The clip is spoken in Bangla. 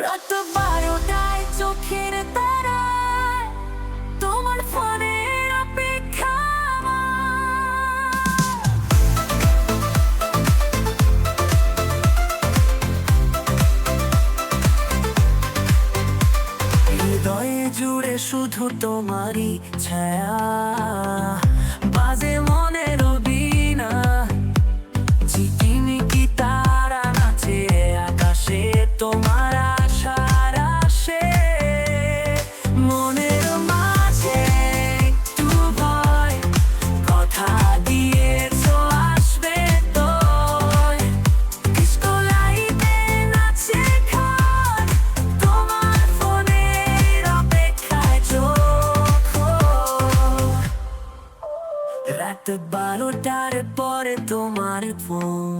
রাত 12টায় চোখের তারায় তোমার ফোনের অপেক্ষা আমার। হৃদয়ে জুড়ে শুধু তোমারই ছায়া, বাজে মনের বীণা, ঝিকিমিকি তারা নাচে আকাশে তোমার আশার আসে। মনের মাঝে একটু ভয়, কথা দিয়েছো আসবে তো। ডিস্কো লাইটে নাচে ঘর, তোমার ফোনের অপেক্ষায় চোখ। রাত 12টার পরে তোমার ফোন